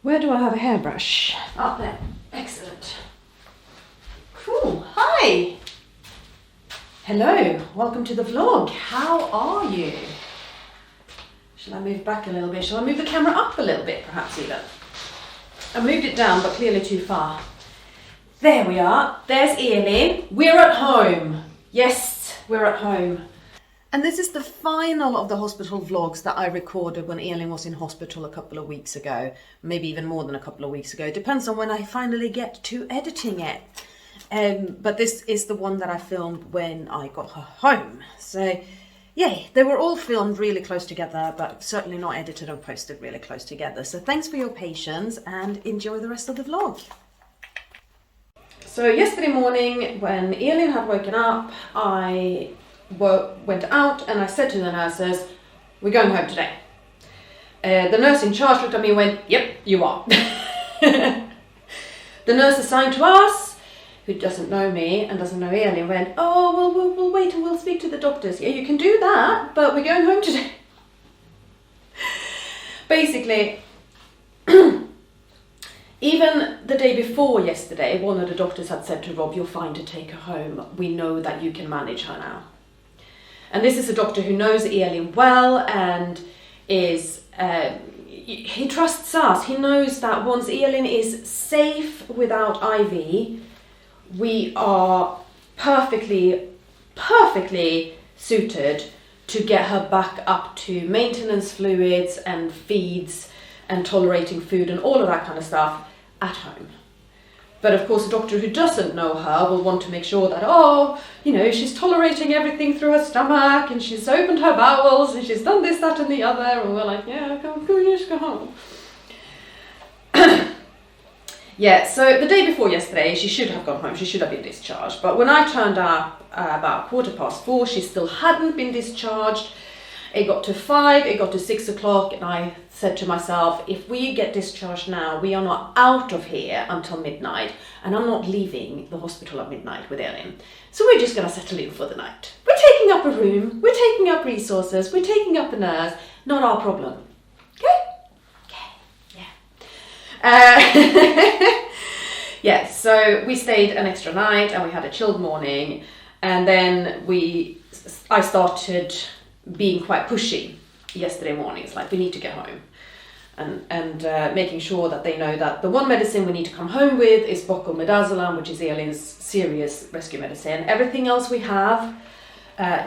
Where do I have a hairbrush? Up there. Excellent. Cool. Hi. Hello. Welcome to the vlog. How are you? Shall I move back a little bit? Shall I move the camera up a little bit, perhaps even? I moved it down, but clearly too far. There we are. There's Elin. We're at home. Yes, we're at home. And this is the final of the hospital vlogs that I recorded when Elin was in hospital a couple of weeks ago. Maybe even more than a couple of weeks ago. Depends on when I finally get to editing it. But this is the one that I filmed when I got her home. So, yay, they were all filmed really close together, but certainly not edited and posted really close together. So thanks for your patience and enjoy the rest of the vlog. So yesterday morning when Elin had woken up, I went out and I said to the nurses, we're going home today. The nurse in charge looked at me and went, yep, you are. The nurse assigned to us, who doesn't know me and doesn't know Elin, went, oh, well, we'll wait and we'll speak to the doctors. Yeah, you can do that, but we're going home today. Basically, even the day before yesterday, one of the doctors had said to Rob, you're fine to take her home. We know that you can manage her now. And this is a doctor who knows Elin well and is, he trusts us. He knows that once Elin is safe without IV, we are perfectly suited to get her back up to maintenance fluids and feeds and tolerating food and all of that kind of stuff at home. But of course, a doctor who doesn't know her will want to make sure that, oh, you know, she's tolerating everything through her stomach and she's opened her bowels and she's done this, that and the other. And we're like, yeah, go, just go home. Yeah, so the day before yesterday, she should have gone home. She should have been discharged. But when I turned up about 4:15, she still hadn't been discharged. It got to 5, it got to 6 o'clock, and I said to myself, if we get discharged now, we are not out of here until midnight, and I'm not leaving the hospital at midnight with Elin. So we're just going to settle in for the night. We're taking up a room, we're taking up resources, we're taking up a nurse, not our problem. Okay? Okay, yeah. Yeah, so we stayed an extra night, and we had a chilled morning, and then I started being quite pushy yesterday morning. It's like, we need to get home, and making sure that they know that the one medicine we need to come home with is buccal-midazolam, which is Elin's serious rescue medicine. Everything else we have,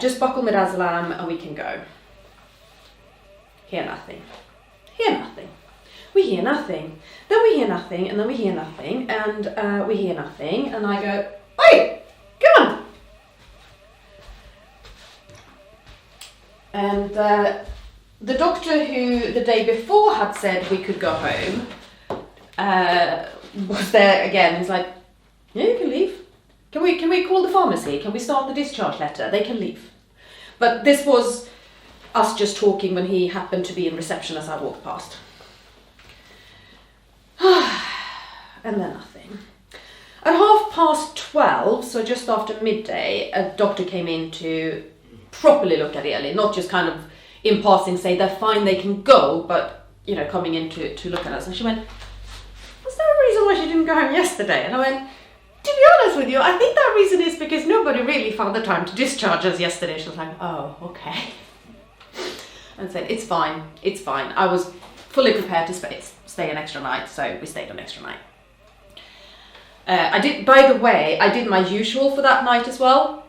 just buccal-midazolam, and we can go. Hear nothing. Hear nothing. We hear nothing. Then we hear nothing, and then we hear nothing, and we hear nothing, and I go, oi, come on. And the doctor who the day before had said we could go home was there again. He's like, yeah, you can leave. Can we call the pharmacy? Can we start the discharge letter? They can leave. But this was us just talking when he happened to be in reception as I walked past. And then nothing. At 12:30, so just after midday, a doctor came in to properly look at Elin, not just kind of in passing say they're fine, they can go, but, you know, coming in to look at us. And she went, was there a reason why she didn't go home yesterday? And I went, to be honest with you, I think that reason is because nobody really found the time to discharge us yesterday. She was like, oh, okay. And said, it's fine. I was fully prepared to stay an extra night, so we stayed an extra night. By the way, I did my usual for that night as well.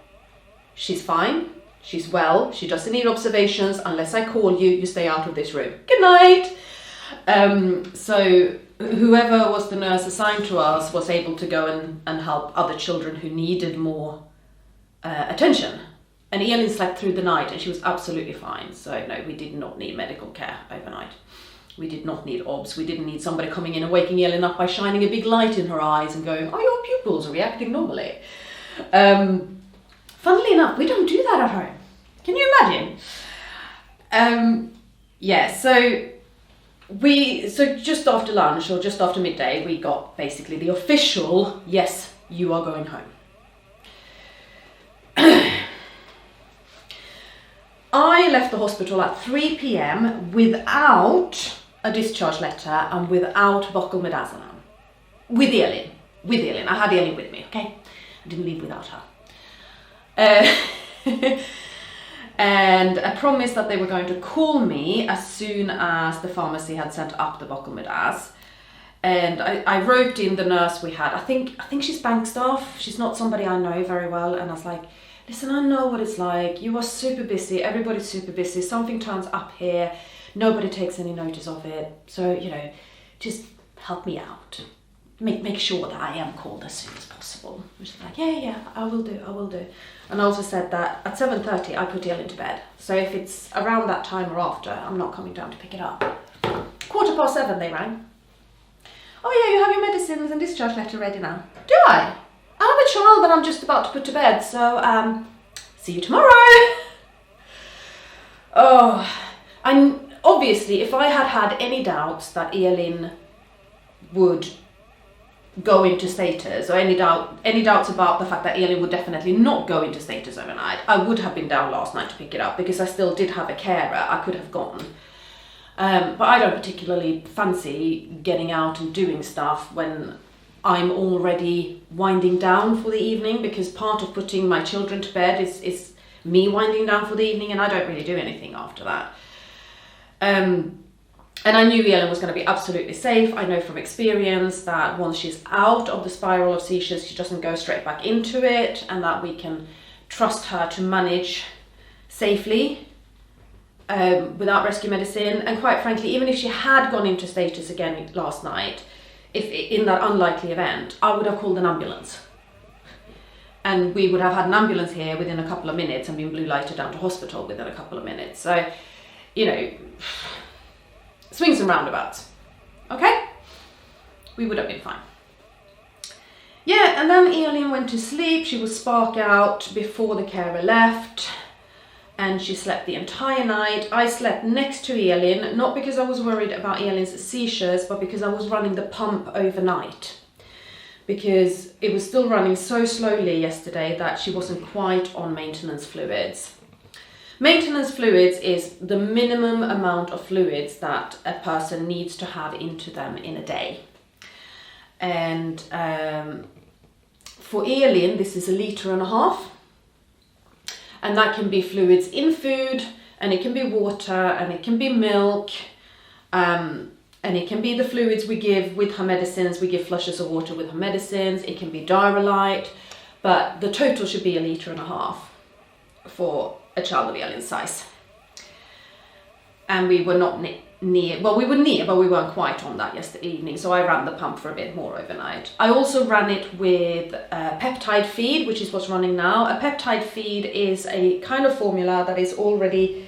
She's fine. She's well. She doesn't need observations. Unless I call you, you stay out of this room. Good night. So whoever was the nurse assigned to us was able to go and help other children who needed more attention. And Elin slept through the night and she was absolutely fine. So no, we did not need medical care overnight. We did not need obs. We didn't need somebody coming in and waking Elin up by shining a big light in her eyes and going, are your pupils reacting normally? Funnily enough, we don't do that at home. Can you imagine? Yeah, so just after lunch or just after midday, we got basically the official, yes, you are going home. I left the hospital at 3 p.m. without a discharge letter and without buccal midazolam. With Elin. I had Elin with me, okay? I didn't leave without her. And I promised that they were going to call me as soon as the pharmacy had sent up the buccal midaz. And I wrote in the nurse we had. I think she's bank staff. She's not somebody I know very well. And I was like, listen, I know what it's like. You are super busy. Everybody's super busy. Something turns up here. Nobody takes any notice of it. So, you know, just help me out. Make sure that I am called as soon as possible. Which is like, yeah, I will do. And I also said that at 7:30 I put Elin to bed. So if it's around that time or after, I'm not coming down to pick it up. 7:15 they rang. Oh yeah, you have your medicines and discharge letter ready now. Do I? I have a child that I'm just about to put to bed, so see you tomorrow. Oh, and obviously if I had had any doubts that Elin would go into status, or any doubts about the fact that Elin would definitely not go into status overnight, I would have been down last night to pick it up, because I still did have a carer. I could have gone. But I don't particularly fancy getting out and doing stuff when I'm already winding down for the evening, because part of putting my children to bed is me winding down for the evening, and I don't really do anything after that. And I knew Elin was going to be absolutely safe. I know from experience that once she's out of the spiral of seizures, she doesn't go straight back into it, and that we can trust her to manage safely without rescue medicine. And quite frankly, even if she had gone into status again last night, if in that unlikely event, I would have called an ambulance. And we would have had an ambulance here within a couple of minutes and been blue lighted down to hospital within a couple of minutes. So, you know, swings and roundabouts, okay? We would have been fine. Yeah, and then Elin went to sleep. She was spark out before the carer left, and she slept the entire night. I slept next to Elin, not because I was worried about Elin's seizures, but because I was running the pump overnight. Because it was still running so slowly yesterday that she wasn't quite on maintenance fluids. Maintenance fluids is the minimum amount of fluids that a person needs to have into them in a day. And for Elin, this is 1.5 liters. And that can be fluids in food, and it can be water, and it can be milk, and it can be the fluids we give with her medicines. We give flushes of water with her medicines. It can be Diaper, but the total should be 1.5 liters for a child of Elin's size. And we were not near, well, we were near, but we weren't quite on that yesterday evening, so I ran the pump for a bit more overnight. I also ran it with a peptide feed, which is what's running now. A peptide feed is a kind of formula that is already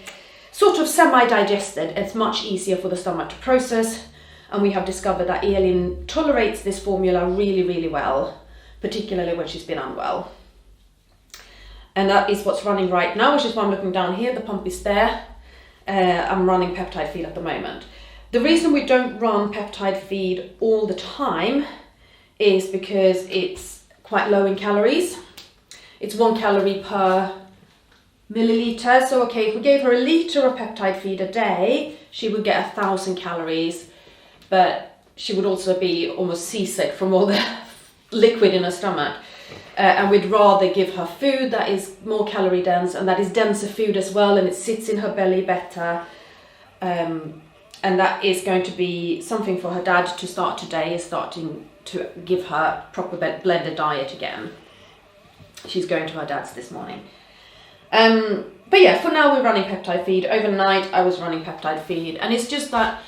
sort of semi-digested. It's much easier for the stomach to process, and we have discovered that Elin tolerates this formula really, really well, particularly when she's been unwell. And that is what's running right now, which is why I'm looking down here. The pump is there. I'm running peptide feed at the moment. The reason we don't run peptide feed all the time is because it's quite low in calories. It's 1 calorie per milliliter. So okay, if we gave her 1 liter of peptide feed a day, she would get 1,000 calories, but she would also be almost seasick from all the liquid in her stomach. And we'd rather give her food that is more calorie dense, and that is denser food as well, and it sits in her belly better. And that is going to be something for her dad to start today, is starting to give her proper blended diet again. She's going to her dad's this morning. But yeah, for now we're running peptide feed. Overnight I was running peptide feed, and it's just that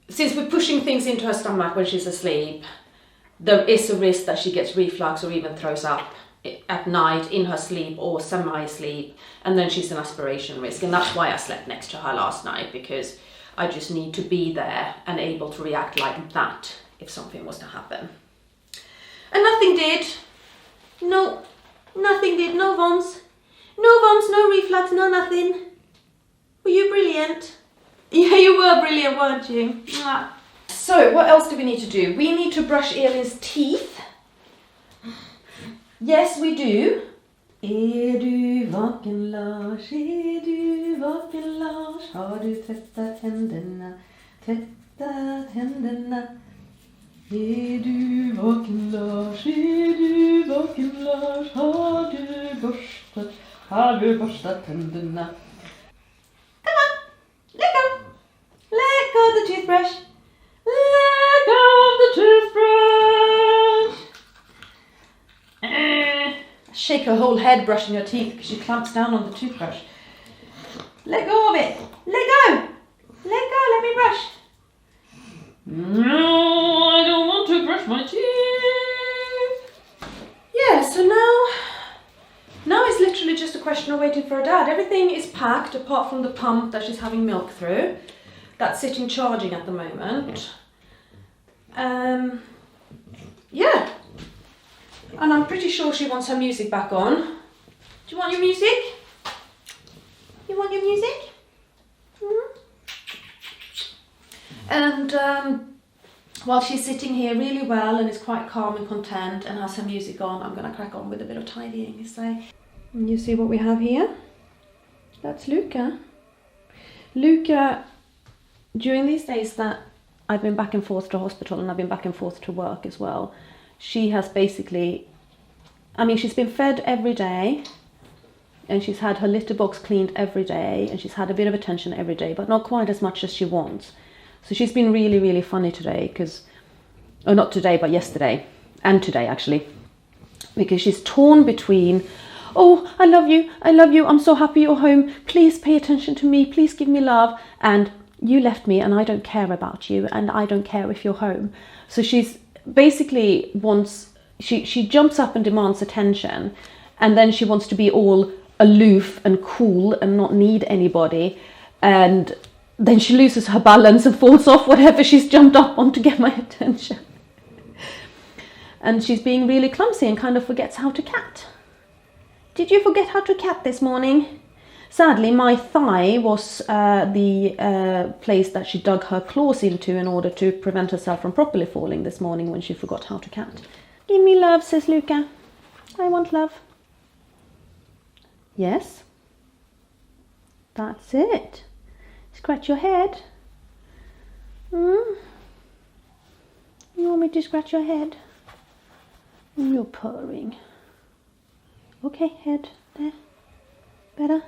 since we're pushing things into her stomach when she's asleep, there is a risk that she gets reflux or even throws up at night in her sleep or semi-sleep, and then she's an aspiration risk. And that's why I slept next to her last night, because I just need to be there and able to react like that if something was to happen. And nothing did. No, nothing did. No vomits. No vomits, no reflux, no nothing. Were you brilliant? Yeah, you were brilliant, weren't you? Mwah. So, what else do we need to do? We need to brush Elin's teeth. Yes, we do. Du vaken Lars, du vaken Lars, har du tvättat händerna? Tvätta händerna. Är du vaken Lars? Är du vaken Lars? Har du borstat tänderna? Come on, let go. Let go of the toothbrush. Let go of the toothbrush. Shake her whole head brushing her teeth because she clamps down on the toothbrush. Let go of it. Let go. Let go. Let me brush. No, I don't want to brush my teeth. Yeah, so now it's literally just a question of waiting for her dad. Everything is packed apart from the pump that she's having milk through. That's sitting charging at the moment. Yeah. And I'm pretty sure she wants her music back on. Do you want your music? You want your music? Mm-hmm. And while she's sitting here really well and is quite calm and content and has her music on, I'm going to crack on with a bit of tidying. And you see what we have here? That's Luca. Luca, during these days that I've been back and forth to hospital and I've been back and forth to work as well, she has basically, she's been fed every day and she's had her litter box cleaned every day and she's had a bit of attention every day, but not quite as much as she wants. So she's been really, really funny today not today, but yesterday and today actually, because she's torn between, oh, I love you, I'm so happy you're home, please pay attention to me, please give me love, and you left me and I don't care about you and I don't care if you're home. So she's basically she jumps up and demands attention, and then she wants to be all aloof and cool and not need anybody, and then she loses her balance and falls off whatever she's jumped up on to get my attention. And she's being really clumsy and kind of forgets how to cat. Did you forget how to cat this morning? Sadly, my thigh was the place that she dug her claws into in order to prevent herself from properly falling this morning when she forgot how to cat. Give me love, says Luca. I want love. Yes. That's it. Scratch your head. You want me to scratch your head? You're purring. Okay, head. There. Better.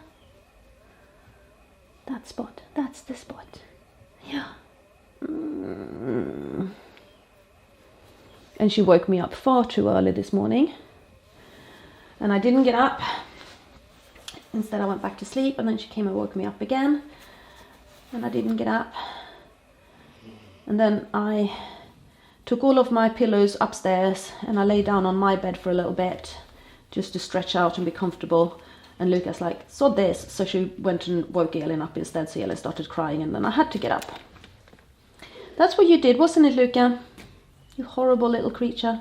That spot. That's the spot. Yeah. And she woke me up far too early this morning. And I didn't get up. Instead I went back to sleep, and then she came and woke me up again. And I didn't get up. And then I took all of my pillows upstairs and I lay down on my bed for a little bit just to stretch out and be comfortable. And Luca's like, sod this. So she went and woke Elin up instead, so Elin started crying and then I had to get up. That's what you did, wasn't it, Luca? You horrible little creature.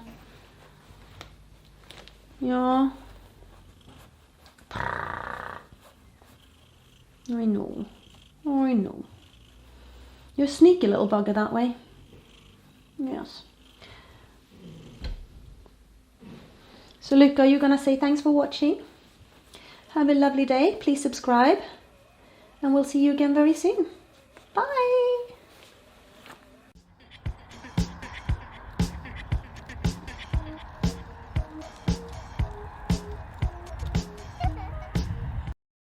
Yeah. I know. I know. You're a sneaky little bugger that way. Yes. So Luca, you're going to say thanks for watching. Have a lovely day. Please subscribe. And we'll see you again very soon. Bye.